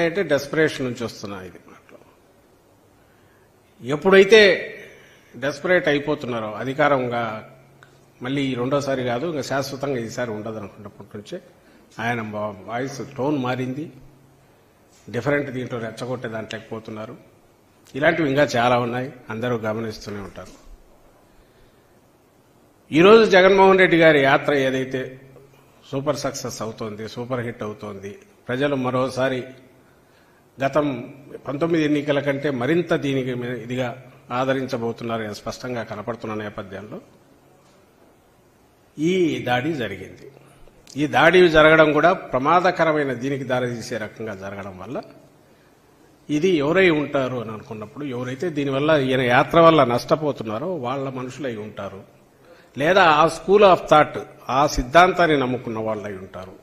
అంటే డెస్పరేషన్ నుంచి వస్తున్నా ఇది. ఎప్పుడైతే డెస్పరేట్ అయిపోతున్నారో అధికారంగా మళ్ళీ రెండోసారి కాదు ఇంకా శాశ్వతంగా ఈసారి ఉండదు అనుకున్నప్పటి నుంచే ఆయన వాయిస్ టోన్ మారింది. డిఫరెంట్ దీంట్లో రెచ్చగొట్టే దాంట్లోకి పోతున్నారు. ఇలాంటివి ఇంకా చాలా ఉన్నాయి, అందరూ గమనిస్తూనే ఉంటారు. ఈరోజు జగన్మోహన్ రెడ్డి గారి యాత్ర ఏదైతే సూపర్ సక్సెస్ అవుతోంది, సూపర్ హిట్ అవుతోంది, ప్రజలు మరోసారి గతం 19 ఎన్నికల కంటే మరింత దీనికి ఇదిగా ఆదరించబోతున్నారని స్పష్టంగా కనపడుతున్న నేపథ్యంలో ఈ దాడి జరిగింది. ఈ దాడి జరగడం కూడా ప్రమాదకరమైన దీనికి దారితీసే రకంగా జరగడం వల్ల ఇది ఎవరై ఉంటారు అని అనుకున్నప్పుడు ఎవరైతే దీనివల్ల ఈయన యాత్ర వల్ల నష్టపోతున్నారో వాళ్ళ మనుషులై ఉంటారు, లేదా ఆ స్కూల్ ఆఫ్ థాట్ ఆ సిద్ధాంతాన్ని నమ్ముకున్న వాళ్ళై ఉంటారు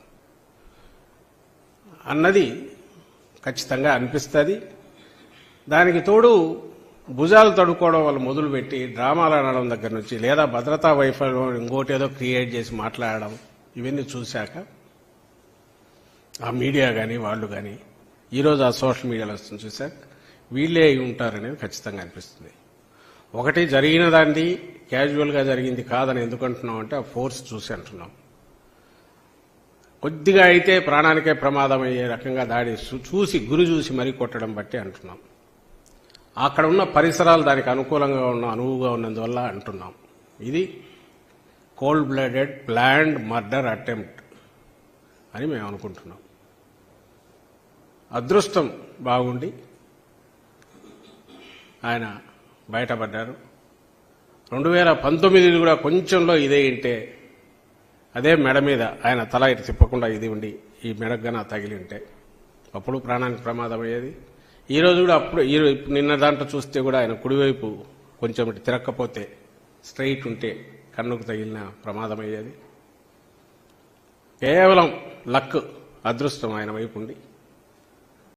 అన్నది ఖచ్చితంగా అనిపిస్తుంది. దానికి తోడు భుజాలు తడుకోవడం వల్ల మొదలుపెట్టి డ్రామాలు అనడం దగ్గర నుంచి లేదా భద్రతా వైఫల్యం ఇంకోటి ఏదో క్రియేట్ చేసి మాట్లాడడం ఇవన్నీ చూశాక ఆ మీడియా కానీ వాళ్ళు కానీ ఈరోజు ఆ సోషల్ మీడియాలో వస్తుంది చూశాక వీళ్ళే అయి ఉంటారనేది ఖచ్చితంగా అనిపిస్తుంది. ఒకటి జరిగిన దాన్ని క్యాజువల్గా జరిగింది కాదని ఎందుకు అంటున్నాం అంటే ఆ ఫోర్స్ చూసి అంటున్నాం. కొద్దిగా అయితే ప్రాణానికే ప్రమాదం అయ్యే రకంగా దాడి చూసి గురి చూసి మరీ కొట్టడం బట్టి అంటున్నాం. అక్కడ ఉన్న పరిసరాలు దానికి అనుకూలంగా అనువుగా ఉన్నందువల్ల అంటున్నాం. ఇది cold blooded planned murder attempt అని మేము అనుకుంటున్నాం. అదృష్టం బాగుండి ఆయన బయటపడ్డారు. 2019 కూడా కొంచెంలో ఇదే ఉంటే అదే మెడ మీద ఆయన తల ఇటు తిప్పకుండా ఇది ఉండి ఈ మెడగన తగిలి ఉంటే అప్పుడు ప్రాణానికి ప్రమాదం అయ్యేది. ఈరోజు కూడా అప్పుడు నిన్న దాంట్లో చూస్తే కూడా ఆయన కుడివైపు కొంచెం ఇటు తిరక్కపోతే స్ట్రైట్ ఉంటే కన్నుకు తగిలిన ప్రమాదం అయ్యేది. కేవలం లక్ అదృష్టం ఆయన వైపు ఉండి